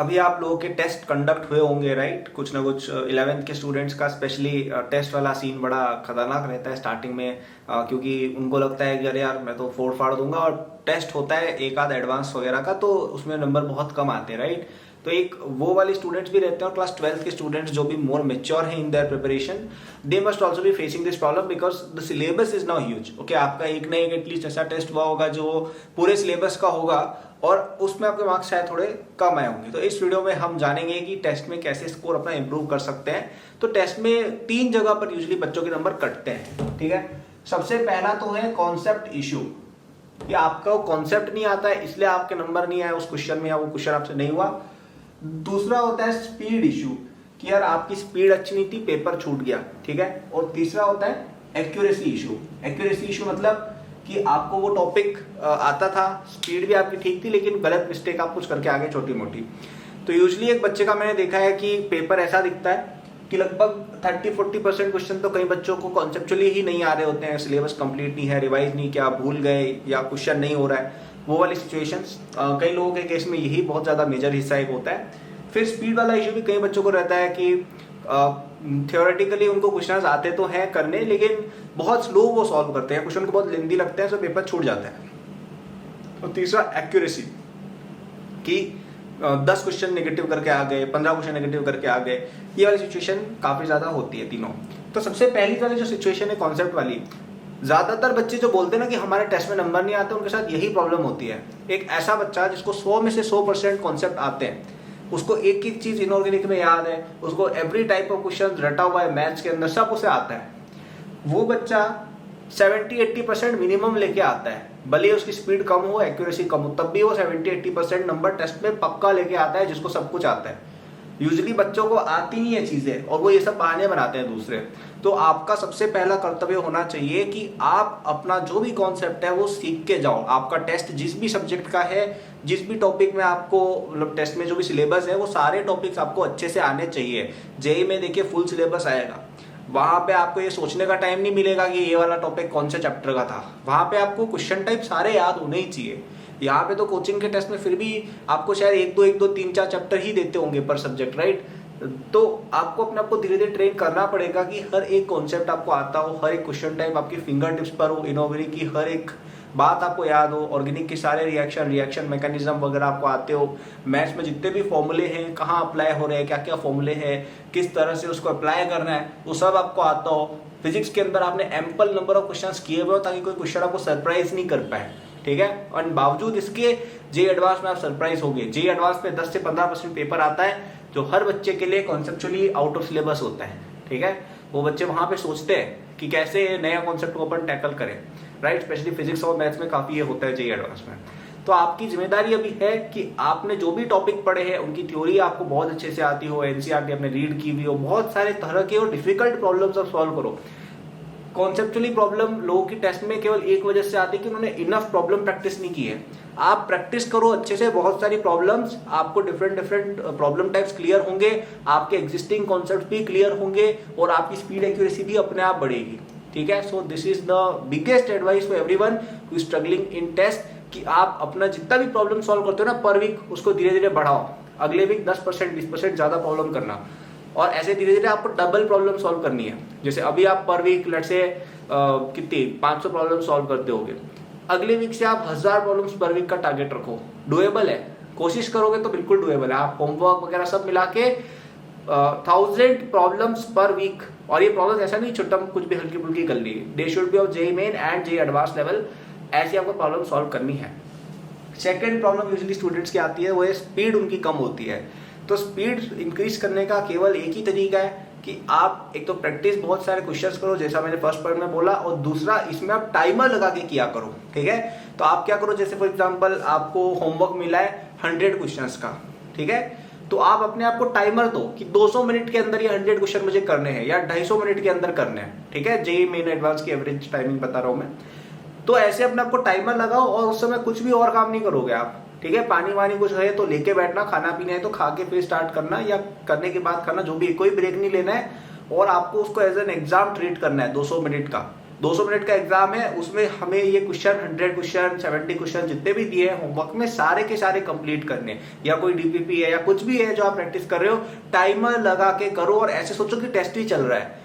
अभी आप लोगों के टेस्ट कंडक्ट हुए होंगे, राइट? कुछ ना कुछ 11th के स्टूडेंट्स का स्पेशली टेस्ट वाला सीन बड़ा खतरनाक रहता है स्टार्टिंग में, क्योंकि उनको लगता है कि अरे यार मैं तो फोड़ फाड़ दूंगा, और टेस्ट होता है एक आध एडवांस वगैरह का तो उसमें नंबर बहुत कम आते हैं, राइट? तो एक वो वाले स्टूडेंट्स भी रहते हैं, और क्लास 12th के स्टूडेंट्स जो भी मोर मेच्योर हैं in their preparation, they must also be facing this problem because the syllabus is now huge. Okay, आपका एक ना एक एटलीस्ट ऐसा टेस्ट हुआ होगा जो पूरे सिलेबस का होगा, और उसमें आपके मार्क्स शायद थोड़े कम आए होंगे। तो इस वीडियो में हम जानेंगे कि टेस्ट में कैसे स्कोर अपना इंप्रूव कर सकते हैं। तो टेस्ट में 3 जगह पर यूजुअली बच्चों के नंबर कटते हैं, ठीक है? सबसे पहला तो है कॉन्सेप्ट इशू, कि आपका कॉन्सेप्ट नहीं आता है इसलिए आपके नंबर नहीं आए उस क्वेश्चन में, या वो क्वेश्चन आपसे नहीं हुआ। दूसरा होता है स्पीड इशू, कि यार आपकी स्पीड अच्छी नहीं थी, पेपर छूट गया, ठीक है? और तीसरा होता है एक्यूरेसी इशू। एक्यूरेसी इशू मतलब कि आपको वो टॉपिक आता था, स्पीड भी आपकी ठीक थी, लेकिन गलत मिस्टेक आप कुछ करके आगे छोटी मोटी। तो यूजुअली एक बच्चे का मैंने देखा है कि पेपर ऐसा दिखता है कि लगभग 30-40% क्वेश्चन तो कई बच्चों को कॉन्सेप्चुअली ही नहीं आ रहे होते हैं, सिलेबस कंप्लीट नहीं है, रिवाइज नहीं किया, भूल गए, या क्वेश्चन नहीं हो रहा है, वो वाली सिचुएशंस कई लोगों के केस में यही बहुत ज्यादा मेजर हिस्सा एक होता है। फिर स्पीड वाला इशू भी कई बच्चों को रहता है कि थियोरेटिकली उनको क्वेश्चंस आते तो हैं करने, लेकिन बहुत स्लो वो सॉल्व करते हैं, क्वेश्चन को बहुत लेंदी लगते हैं, तो पेपर छूट जाता है। और तीसरा एक्यूरेसी, कि 10 क्वेश्चन नेगेटिव करके आ गए, 15 क्वेश्चन नेगेटिव करके आ गए, ये वाली सिचुएशन काफी ज्यादा होती है तीनों। तो सबसे पहली वाली जो सिचुएशन है कॉन्सेप्ट वाली, ज्यादातर बच्चे जो बोलते हैं ना कि हमारे टेस्ट में नंबर नहीं आते, उनके साथ यही प्रॉब्लम होती है। एक ऐसा बच्चा जिसको 100 में से 100% कॉन्सेप्ट आते हैं, उसको एक एक चीज इनऑर्गेनिक में याद है, उसको एवरी टाइप ऑफ क्वेश्चन रटा हुआ है, मैथ्स के अंदर सब उसे आता है, वो बच्चा 70-80% मिनिमम लेके आता है। भले उसकी स्पीड कम हो, एक्यूरेसी कम हो, तब भी वो 70-80% नंबर टेस्ट में पक्का लेके आता है, जिसको सब कुछ आता है। यूजुअली बच्चों को आती नहीं है चीजें, और वो ये सब बहाने बनाते हैं दूसरे। तो आपका सबसे पहला कर्तव्य होना चाहिए कि आप अपना जो भी कॉन्सेप्ट है वो सीख के जाओ। आपका टेस्ट जिस भी सब्जेक्ट का है, जिस भी टॉपिक में आपको मतलब टेस्ट में जो भी सिलेबस है, वो सारे टॉपिक्स आपको अच्छे से आने चाहिए। जेईई में देखिए फुल सिलेबस आएगा, वहां पे आपको ये सोचने का टाइम नहीं मिलेगा कि ये वाला टॉपिक कौन से चैप्टर का था। वहां पे आपको क्वेश्चन टाइप सारे याद होने ही चाहिए। यहाँ पे तो कोचिंग के टेस्ट में फिर भी आपको शायद 1-2 3-4 चैप्टर ही देते होंगे पर सब्जेक्ट, राइट? तो आपको अपने आपको धीरे धीरे ट्रेन करना पड़ेगा कि हर एक कॉन्सेप्ट आपको आता हो, हर एक क्वेश्चन टाइप आपकी फिंगर टिप्स पर हो, इनोवेरी की हर एक बात आपको याद हो, ऑर्गेनिक के सारे रिएक्शन मैकेनिज्म वगैरह आपको आते हो, मैथ्स में जितने भी फॉर्मूले हैं कहाँ अप्लाई हो रहे हैं, क्या क्या फॉर्मूले हैं, किस तरह से उसको अप्लाई करना है, वो सब आपको आता हो। फिजिक्स के अंदर आपने एम्पल नंबर ऑफ क्वेश्चंस किए हुए हो ताकि कोई क्वेश्चन आपको सरप्राइज नहीं कर पाए, ठीक है? और बावजूद इसके जेईई एडवांस में आप सरप्राइज हो गए। जेईई एडवांस में 10 से 15% पेपर आता है जो हर बच्चे के लिए कॉन्सेप्चुअली आउट ऑफ सिलेबस होता है, ठीक है? वो बच्चे वहां पे सोचते हैं कि कैसे नया कॉन्सेप्ट को अपन टैकल करें, राइट? स्पेशली फिजिक्स और मैथ्स में काफी ये होता है जेईई एडवांस में। तो आपकी जिम्मेदारी अभी है कि आपने जो भी टॉपिक पढ़े हैं उनकी थ्योरी आपको बहुत अच्छे से आती हो, एनसीईआरटी आपने रीड की हुई हो, बहुत सारे तरह के और डिफिकल्ट प्रॉब्लम्स आप सॉल्व करो। कॉन्सेप्चुअली प्रॉब्लम लोगों की टेस्ट में केवल एक वजह से आती है कि उन्होंने इनफ प्रॉब्लम प्रैक्टिस नहीं की है। आप प्रैक्टिस करो अच्छे से, बहुत सारी प्रॉब्लम्स, आपको डिफरेंट प्रॉब्लम टाइप्स क्लियर होंगे, आपके एग्जिस्टिंग कॉन्सेप्ट भी क्लियर होंगे, और आपकी स्पीड एक्यूरेसी भी अपने आप बढ़ेगी, ठीक है? So this is the biggest advice for everyone who is struggling in test, कि आप अपना जितना भी प्रॉब्लम सॉल्व करते हो ना पर वीक, उसको धीरे धीरे बढ़ाओ। अगले वीक 10% 20% ज्यादा प्रॉब्लम करना, और ऐसे धीरे धीरे आपको डबल प्रॉब्लम सॉल्व करनी है। जैसे अभी आप पर वीक लेट से कितनी 500 प्रॉब्लम सॉल्व करते होगे, अगले वीक से आप 1000 प्रॉब्लम्स पर वीक का टारगेट रखो। डुएबल है, कोशिश करोगे तो बिल्कुल डुएबल है। आप होमवर्क वगैरह सब मिला के 1000 प्रॉब्लम्स पर वीक, और ये प्रॉब्लम ऐसा नहीं छोटा कुछ भी हल्की फुल्की कर ली, they should be of JEE main and JEE advance level, ऐसी आपको प्रॉब्लम सॉल्व करनी है। सेकेंड प्रॉब्लम यूजुअली स्टूडेंट्स की आती है, वो है स्पीड उनकी कम होती है। तो स्पीड इंक्रीज करने का केवल एक ही तरीका है कि आप एक तो प्रैक्टिस बहुत सारे क्वेश्चंस करो, जैसा मैंने फर्स्ट पॉइंट में बोला, और दूसरा इसमें आप टाइमर लगा के किया करो, ठीक है? तो आप क्या करो, जैसे फॉर एग्जांपल आपको होमवर्क मिला है 100 क्वेश्चंस का, ठीक है? तो आप अपने आप को टाइमर दो कि 200 मिनट के अंदर ये 100 क्वेश्चन मुझे करने हैं, या 250 मिनट के अंदर करने हैं, ठीक है? जेईई मेन एडवांस की एवरेज टाइमिंग बता रहा हूं मैं। तो ऐसे अपने आपको टाइमर लगाओ, और उस समय कुछ भी और काम नहीं करोगे आप, ठीक है? पानी वानी कुछ है तो लेके बैठना, खाना पीना है तो खा के फिर स्टार्ट करना, या करने के बाद खाना, जो भी, कोई ब्रेक नहीं लेना है, और आपको उसको एज एन एग्जाम ट्रीट करना है 200 मिनट का, 200 मिनट का एग्जाम है, उसमें हमें ये क्वेश्चन 100 क्वेश्चन 70 क्वेश्चन जितने भी दिए हैं होमवर्क में सारे के सारे कंप्लीट करने, या कोई डीपीपी है या कुछ भी है जो आप प्रैक्टिस कर रहे हो, टाइमर लगा के करो और ऐसे सोचो कि टेस्ट ही चल रहा है,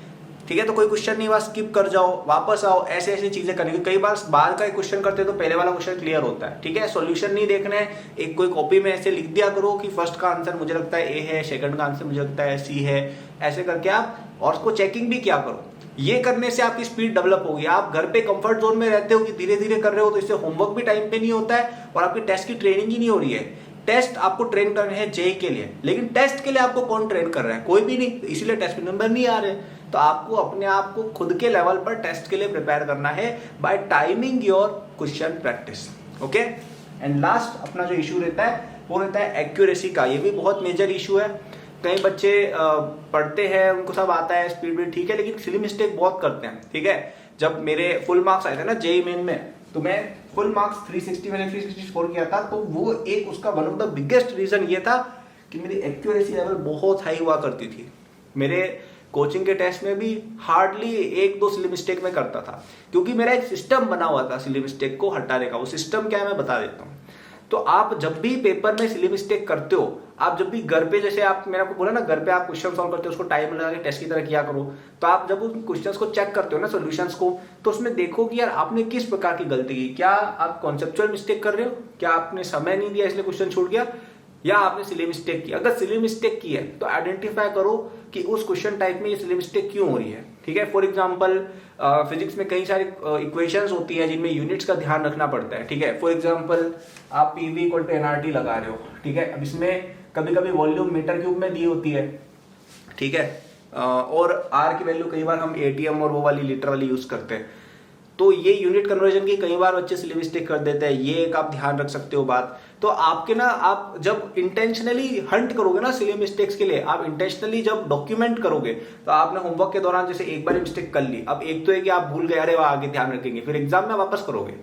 ठीक है। तो कोई क्वेश्चन नहीं हुआ स्किप कर जाओ, वापस आओ, ऐसे ऐसी चीजें करनी। कई बार बाद का क्वेश्चन करते हो तो पहले वाला क्वेश्चन क्लियर होता है, ठीक है। सॉल्यूशन नहीं देखना है, एक कोई कॉपी में ऐसे लिख दिया करो कि फर्स्ट का आंसर मुझे लगता है ए है, सेकंड का आंसर मुझे लगता है सी है, ऐसे करके आप और उसको चेकिंग भी किया करो। ये करने से आपकी स्पीड डेवलप होगी। आप घर पे कंफर्ट जोन में रहते हो कि धीरे धीरे कर रहे हो, तो इससे होमवर्क भी टाइम पे नहीं होता है और आपकी टेस्ट की ट्रेनिंग ही नहीं हो रही है। टेस्ट आपको ट्रेन करने हैं जेई के लिए, लेकिन टेस्ट के लिए आपको कौन ट्रेन कर रहा है? कोई भी नहीं, इसीलिए टेस्ट में नंबर नहीं आ रहे। तो आपको अपने आप को खुद के लेवल पर टेस्ट के लिए प्रिपेयर करना है by timing your question practice, okay. And last अपना जो इशू रहता है वो रहता है एक्यूरेसी का। ये भी बहुत मेजर इशू है। कई बच्चे पढ़ते हैं, उनको सब आता है, स्पीड भी ठीक है, लेकिन सिली मिस्टेक बहुत करते हैं, ठीक है। जब मेरे फुल मार्क्स आए थे ना जेई मेन में, तो मैं फुल मार्क्स 360 मैंने 360 स्कोर किया था। तो वो एक उसका one of the biggest reason ये था कि मेरी एक्यूरेसी लेवल बहुत हाई हुआ करती थी। मेरे कोचिंग के टेस्ट में भी हार्डली 1-2 सिली मिस्टेक में करता था, क्योंकि मेरा एक सिस्टम बना हुआ था सिली मिस्टेक को हटाने का। वो सिस्टम क्या है मैं बता देता हूँ। तो आप जब भी पेपर में सिली मिस्टेक करते हो, आप जब भी घर पे, जैसे आप मैंने आपको बोला ना, घर पे आप क्वेश्चन सॉल्व करते हो, उसको टाइम लगा के टेस्ट की तरह किया करो। तो आप जब उन क्वेश्चंस को चेक करते हो ना, सॉल्यूशंस को, तो उसमें देखो कि यार आपने किस प्रकार की गलती की। क्या आप कॉन्सेप्चुअल मिस्टेक कर रहे हो? क्या आपने समय नहीं दिया इसलिए क्वेश्चन छूट गया? या आपने सिली मिस्टेक की? अगर सिली मिस्टेक की है तो आइडेंटिफाई करो कि उस क्वेश्चन टाइप में ये सिली मिस्टेक क्यों हो रही है, ठीक है। फॉर एग्जांपल फिजिक्स में कई सारी इक्वेशंस होती हैं जिनमें यूनिट्स का ध्यान रखना पड़ता है, ठीक है। फॉर एग्जांपल आप पीवी इक्वल टू एनआरटी लगा रहे हो, ठीक है। अब इसमें कभी कभी वॉल्यूम मीटर क्यूब में दी होती है, ठीक है। और आर की वैल्यू कई बार हम एटीएम और वो वाली लीटर वाली यूज करते हैं। तो ये यूनिट कन्वर्जन की कई बार बच्चे सिली मिस्टेक कर देते हैं, ये एक आप ध्यान रख सकते हो बात। तो आपके ना, आप जब इंटेंशनली हंट करोगे ना सिली मिस्टेक्स के लिए, आप इंटेंशनली जब डॉक्यूमेंट करोगे, तो आपने होमवर्क के दौरान जैसे एक बार मिस्टेक कर ली, अब एक तो है कि आप भूल गए, अरे वह आगे ध्यान रखेंगे, फिर एग्जाम में वापस करोगे।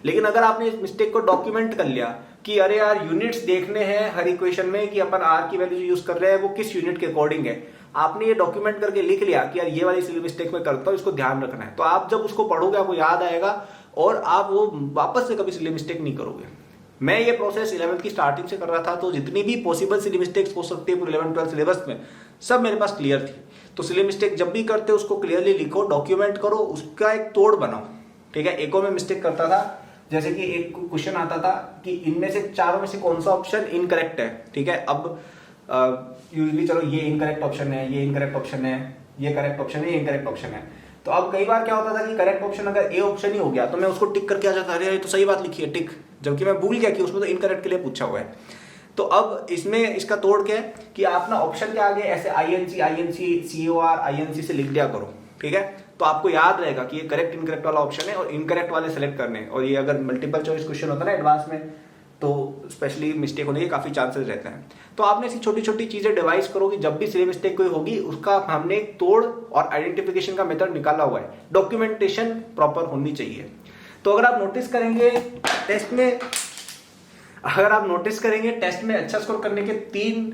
लेकिन अगर आपने इस मिस्टेक को डॉक्यूमेंट कर लिया कि अरे यार यूनिट्स देखने हैं हर इक्वेशन में कि अपन आर की वैल्यू यूज कर रहे हैं वो किस यूनिट के अकॉर्डिंग है, आपने ये डॉक्यूमेंट करके लिख लिया कि यार ये वाली सिली मिस्टेक में करता हूं, इसको ध्यान रखना है, तो आप जब उसको पढ़ोगे आपको याद आएगा और आप वो वापस से कभी सिली मिस्टेक नहीं करोगे। मैं ये प्रोसेस 11th की स्टार्टिंग से कर रहा था, तो जितनी भी पॉसिबल सिली मिस्टेक्स हो सकती है पूरे 11th-12th सिलेबस में सब मेरे पास क्लियर थी। तो सिली मिस्टेक जब भी करते हो उसको क्लियरली लिखो, डॉक्यूमेंट करो, उसका एक तोड़ बनाओ, ठीक है। एको में मिस्टेक करता था, जैसे कि एक क्वेश्चन आता था कि इनमें से चारों में से कौन सा ऑप्शन इनकरेक्ट है, ठीक है। अब यूजुअली चलो ये इनकरेक्ट ऑप्शन है, ये इनकरेक्ट ऑप्शन है, ये करेक्ट ऑप्शन है, ये इनकरेक्ट ऑप्शन है। तो अब कई बार क्या होता था कि करेक्ट ऑप्शन अगर ए ऑप्शन ही हो गया तो मैं उसको टिक करके आ जाता, अरे ये तो सही बात लिखी है टिक, जबकि मैं भूल गया कि उसमें तो इनकरेक्ट के लिए पूछा हुआ है। तो अब इसमें इसका तोड़ क्या है कि आप ना ऑप्शन के आगे ऐसे INC COR INC से लिख दिया करो, ठीक है। तो आपको याद रहेगा कि ये करेक्ट इनकरेक्ट वाला ऑप्शन है और इनकरेक्ट वाले सेलेक्ट करने। और ये अगर मल्टीपल चॉइस क्वेश्चन होता है ना एडवांस में, तो स्पेशली मिस्टेक होने के काफी चांसेस रहते हैं। तो आपने ऐसी छोटी छोटी चीजें डिवाइस करो कि जब भी सिली मिस्टेक कोई होगी उसका हमने एक तोड़ और आइडेंटिफिकेशन का मेथड निकाला हुआ है। डॉक्यूमेंटेशन प्रॉपर होनी चाहिए। तो अगर आप नोटिस करेंगे टेस्ट में अच्छा स्कोर करने के 3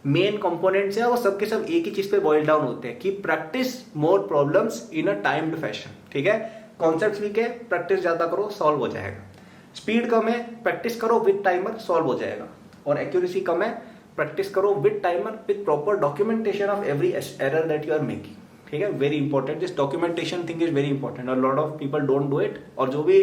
मेन कंपोनेंट्स हैं, वो सबके सब एक ही चीज पे बॉइल डाउन होते हैं कि practice more problems in a timed fashion, ठीक है। कॉन्सेप्ट्स वीक है, प्रैक्टिस ज्यादा करो, सॉल्व हो जाएगा। स्पीड कम है, प्रैक्टिस करो विद टाइमर, सॉल्व हो जाएगा। और एक्यूरेसी कम है, प्रैक्टिस करो with timer with proper documentation of every error that you are making, ठीक है। Very important, this documentation thing is very important और lot of people don't do it. और जो भी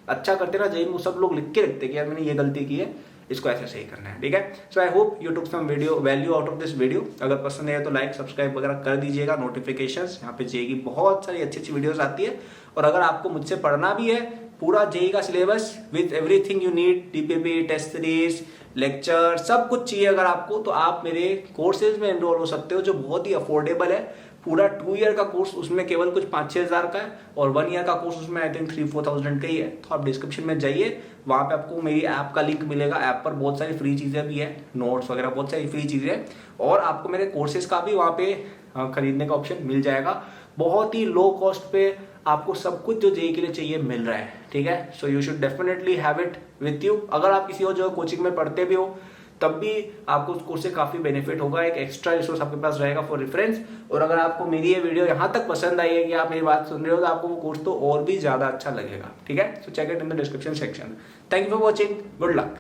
अच्छा करते ना जेई में, सब लोग लिख के रखते कि यार मैंने ये गलती की है, इसको ऐसे सही करना है, ठीक है। So I hope you took some value out of this video. अगर पसंद है तो लाइक सब्सक्राइब वगैरह कर दीजिएगा। नोटिफिकेशंस यहाँ पे जेई की बहुत सारी अच्छी अच्छी वीडियोस आती है। और अगर आपको मुझसे पढ़ना भी है पूरा जेई का syllabus with everything you need, DPP, test series, lecture, सब कुछ चाहिए अगर आपको, तो आप मेरे कोर्सेज में एनरोल हो सकते हो जो बहुत ही अफोर्डेबल है। पूरा 2 ईयर का कोर्स उसमें केवल कुछ 5-6 हज़ार का है और 1 ईयर का कोर्स उसमें आई थिंक 3-4 थाउजेंड का ही है। तो आप डिस्क्रिप्शन में जाइए, वहां पे आपको मेरी ऐप का लिंक मिलेगा। ऐप पर बहुत सारी फ्री चीजें भी है, नोट्स वगैरह बहुत सारी फ्री चीजें हैं और आपको मेरे कोर्सेज का भी वहां पे खरीदने का ऑप्शन मिल जाएगा। बहुत ही लो कॉस्ट पे आपको सब कुछ जो जेई के लिए चाहिए मिल रहा है, ठीक है। So you should definitely have it with you. अगर आप किसी और जगह कोचिंग में पढ़ते भी हो तब भी आपको उस कोर्स से काफी बेनिफिट होगा, एक एक्स्ट्रा रिसोर्स आपके पास रहेगा फॉर रेफरेंस। और अगर आपको मेरी ये वीडियो यहाँ तक पसंद आई है कि आप मेरी बात सुन रहे हो, तो आपको वो कोर्स तो और भी ज्यादा अच्छा लगेगा, ठीक है। So check it in the description section. Thank you for watching, good luck.